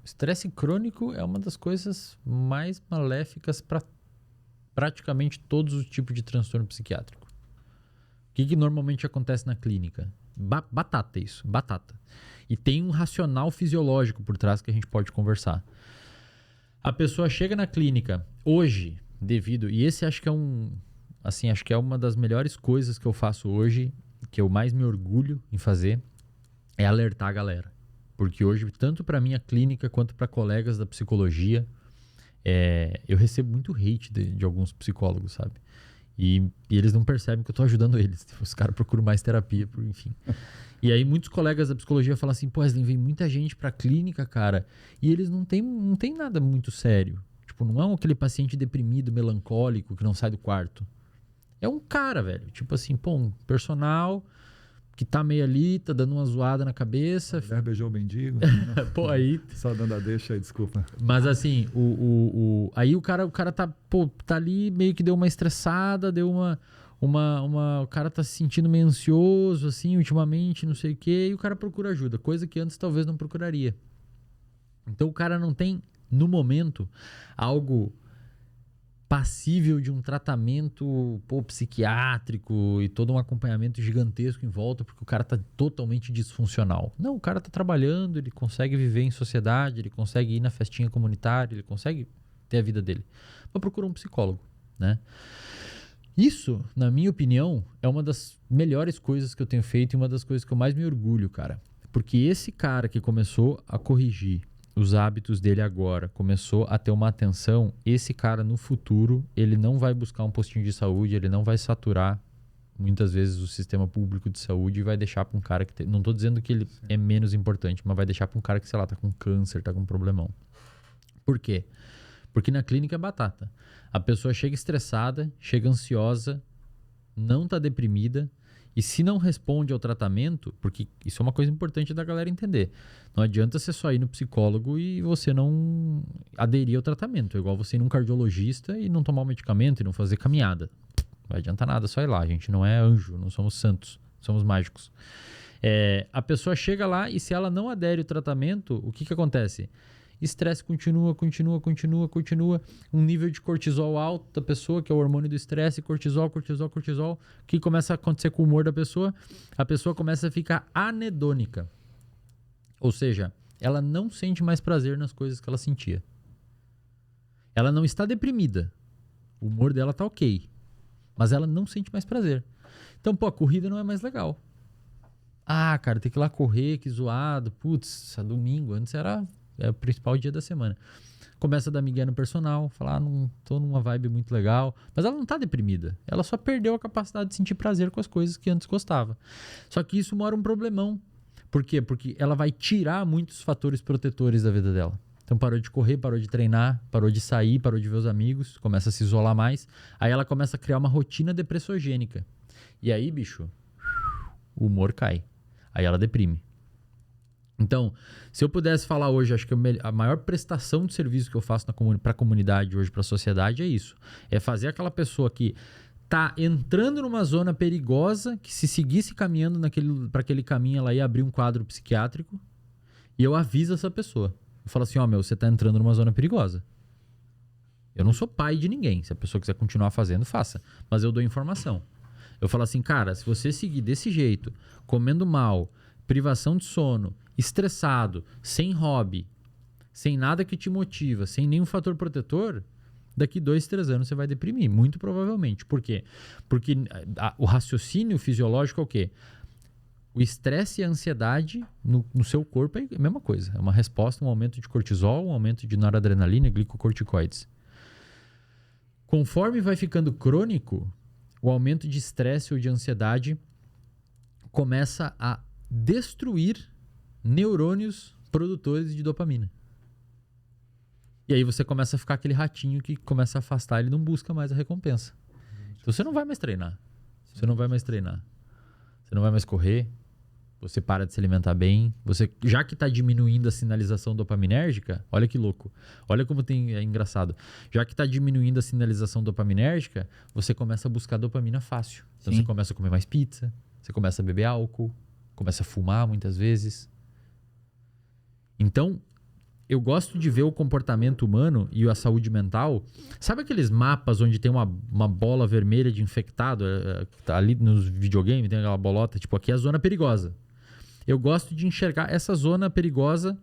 Estresse crônico é uma das coisas mais maléficas para praticamente todos os tipos de transtorno psiquiátrico. O que normalmente acontece na clínica? Batata isso, batata. E tem um racional fisiológico por trás que a gente pode conversar. A pessoa chega na clínica hoje, e esse acho que é uma das melhores coisas que eu faço hoje, que eu mais me orgulho em fazer, é alertar a galera. Porque hoje, tanto para minha clínica quanto para colegas da psicologia, eu recebo muito hate de alguns psicólogos, sabe? E eles não percebem que eu tô ajudando eles. Os caras procuram mais terapia, enfim. E aí muitos colegas da psicologia falam assim, pô, Wesley, vem muita gente pra clínica, cara, e eles não tem nada muito sério. Tipo, não é aquele paciente deprimido, melancólico, que não sai do quarto. É um cara, velho. Tipo assim, pô, um personal que tá meio ali, tá dando uma zoada na cabeça. A mulher beijou o mendigo. Pô, aí... Só dando a deixa aí, desculpa. Mas assim, aí o cara tá ali, meio que deu uma estressada, deu o cara tá se sentindo meio ansioso, assim, ultimamente, não sei o quê, e o cara procura ajuda, coisa que antes talvez não procuraria. Então o cara não tem, no momento, algo passível de um tratamento psiquiátrico e todo um acompanhamento gigantesco em volta, porque o cara tá totalmente disfuncional. Não, o cara tá trabalhando, ele consegue viver em sociedade, ele consegue ir na festinha comunitária, ele consegue ter a vida dele. Mas procura um psicólogo, né? Isso, na minha opinião, é uma das melhores coisas que eu tenho feito e uma das coisas que eu mais me orgulho, cara. Porque esse cara que começou a corrigir os hábitos dele agora, começou a ter uma atenção, esse cara no futuro, ele não vai buscar um postinho de saúde, ele não vai saturar muitas vezes o sistema público de saúde e vai deixar para um cara que não tô dizendo que ele é menos importante, mas vai deixar para um cara que, sei lá, tá com câncer, tá com um problemão. Por quê? Porque na clínica é batata. A pessoa chega estressada, chega ansiosa, não tá deprimida, e se não responde ao tratamento, porque isso é uma coisa importante da galera entender. Não adianta você só ir no psicólogo e você não aderir ao tratamento. É igual você ir num cardiologista e não tomar o medicamento e não fazer caminhada. Não vai adiantar nada, só ir lá. A gente não é anjo, não somos santos, somos mágicos. A pessoa chega lá e se ela não adere ao tratamento, o que acontece? Estresse continua. Um nível de cortisol alto da pessoa, que é o hormônio do estresse, cortisol. O que começa a acontecer com o humor da pessoa? A pessoa começa a ficar anedônica. Ou seja, ela não sente mais prazer nas coisas que ela sentia. Ela não está deprimida. O humor dela tá ok. Mas ela não sente mais prazer. Então, a corrida não é mais legal. Ah, cara, tem que ir lá correr, que zoado. Putz, domingo. Antes era o principal dia da semana. Começa a dar migué no personal, falar, não tô numa vibe muito legal. Mas ela não tá deprimida. Ela só perdeu a capacidade de sentir prazer com as coisas que antes gostava. Só que isso mora um problemão. Por quê? Porque ela vai tirar muitos fatores protetores da vida dela. Então parou de correr, parou de treinar, parou de sair, parou de ver os amigos, começa a se isolar mais. Aí ela começa a criar uma rotina depressogênica. E aí, bicho, o humor cai. Aí ela deprime. Então, se eu pudesse falar hoje, acho que a maior prestação de serviço que eu faço para a comunidade hoje, para a sociedade, é isso. É fazer aquela pessoa que tá entrando numa zona perigosa, que se seguisse caminhando para aquele caminho, ela ia abrir um quadro psiquiátrico, e eu aviso essa pessoa. Eu falo assim, você tá entrando numa zona perigosa. Eu não sou pai de ninguém. Se a pessoa quiser continuar fazendo, faça. Mas eu dou informação. Eu falo assim, cara, se você seguir desse jeito, comendo mal, privação de sono, estressado, sem hobby, sem nada que te motiva, sem nenhum fator protetor, daqui 2-3 anos você vai deprimir, muito provavelmente. Por quê? Porque o raciocínio fisiológico é o quê? O estresse e a ansiedade no seu corpo é a mesma coisa. É uma resposta, um aumento de cortisol, um aumento de noradrenalina e glicocorticoides. Conforme vai ficando crônico, o aumento de estresse ou de ansiedade começa a destruir neurônios produtores de dopamina. E aí você começa a ficar aquele ratinho que começa a afastar, ele não busca mais a recompensa. Então você não vai mais treinar. Você não vai mais treinar. Você não vai mais correr. Você para de se alimentar bem. Você, já que está diminuindo a sinalização dopaminérgica, olha que louco. Olha como é engraçado. Já que está diminuindo a sinalização dopaminérgica, você começa a buscar dopamina fácil. Então você começa a comer mais pizza, você começa a beber álcool, começa a fumar muitas vezes. Então, eu gosto de ver o comportamento humano e a saúde mental. Sabe aqueles mapas onde tem uma bola vermelha de infectado? Ali nos videogames tem aquela bolota, tipo, aqui é a zona perigosa. Eu gosto de enxergar essa zona perigosa,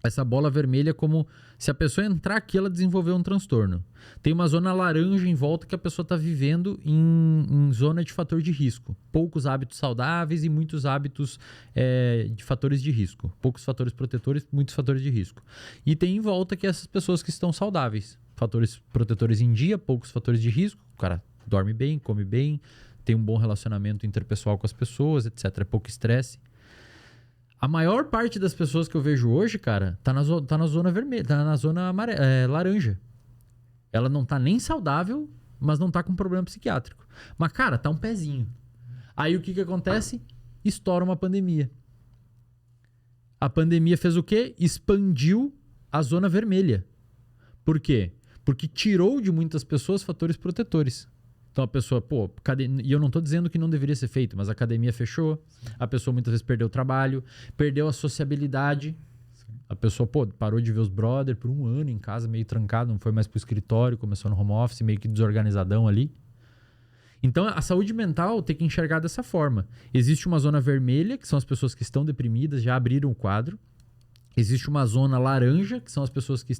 essa bola vermelha, como se a pessoa entrar aqui, ela desenvolver um transtorno. Tem uma zona laranja em volta que a pessoa está vivendo em zona de fator de risco. Poucos hábitos saudáveis e muitos hábitos de fatores de risco. Poucos fatores protetores, muitos fatores de risco. E tem em volta que essas pessoas que estão saudáveis. Fatores protetores em dia, poucos fatores de risco. O cara dorme bem, come bem, tem um bom relacionamento interpessoal com as pessoas, etc. Pouco estresse. A maior parte das pessoas que eu vejo hoje, cara, tá na zona vermelha, tá na zona laranja. Ela não tá nem saudável, mas não tá com problema psiquiátrico. Mas, cara, tá um pezinho. Aí o que acontece? Estoura uma pandemia. A pandemia fez o quê? Expandiu a zona vermelha. Por quê? Porque tirou de muitas pessoas fatores protetores. Então a pessoa, e eu não tô dizendo que não deveria ser feito, mas a academia fechou, a pessoa muitas vezes perdeu o trabalho, perdeu a sociabilidade. A pessoa, parou de ver os brother por um ano em casa, meio trancado, não foi mais pro escritório, começou no home office, meio que desorganizadão ali. Então a saúde mental tem que enxergar dessa forma. Existe uma zona vermelha, que são as pessoas que estão deprimidas, já abriram o quadro. Existe uma zona laranja, que são as pessoas que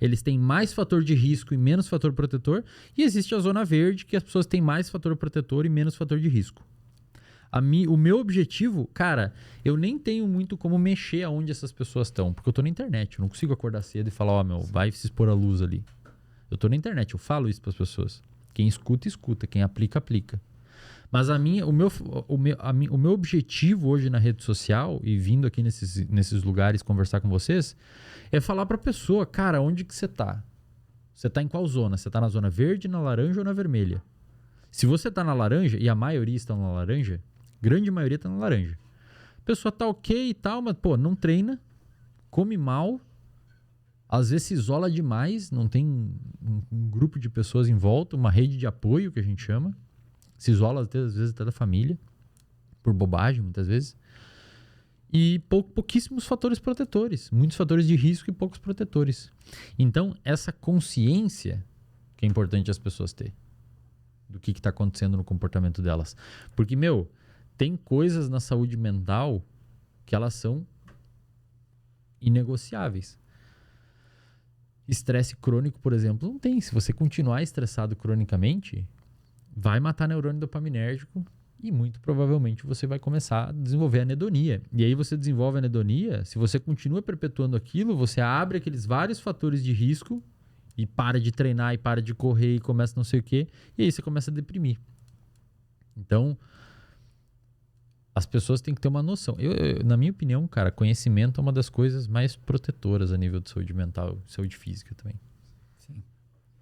eles têm mais fator de risco e menos fator protetor. E existe a zona verde, que as pessoas têm mais fator protetor e menos fator de risco. O meu objetivo, cara, eu nem tenho muito como mexer aonde essas pessoas estão, porque eu tô na internet, eu não consigo acordar cedo e falar, vai se expor à luz ali. Eu tô na internet, eu falo isso para as pessoas. Quem escuta, escuta. Quem aplica, aplica. Mas o meu objetivo hoje na rede social, e vindo aqui nesses lugares conversar com vocês, é falar para a pessoa, cara, onde que você tá? Você tá em qual zona? Você tá na zona verde, na laranja ou na vermelha? Se você tá na laranja, e a maioria está na laranja, grande maioria tá na laranja. A pessoa tá ok e tal, mas não treina, come mal, às vezes se isola demais, não tem um grupo de pessoas em volta, uma rede de apoio que a gente chama. Se isola, às vezes, até da família, por bobagem, muitas vezes. E pouquíssimos fatores protetores. Muitos fatores de risco e poucos protetores. Então, essa consciência que é importante as pessoas ter do que está acontecendo no comportamento delas. Porque, tem coisas na saúde mental que elas são inegociáveis. Estresse crônico, por exemplo, não tem. Se você continuar estressado cronicamente, vai matar neurônio dopaminérgico e muito provavelmente você vai começar a desenvolver anedonia. E aí você desenvolve anedonia, se você continua perpetuando aquilo, você abre aqueles vários fatores de risco e para de treinar e para de correr e começa não sei o quê, e aí você começa a deprimir. Então, as pessoas têm que ter uma noção. Na minha opinião, cara, conhecimento é uma das coisas mais protetoras a nível de saúde mental e saúde física também.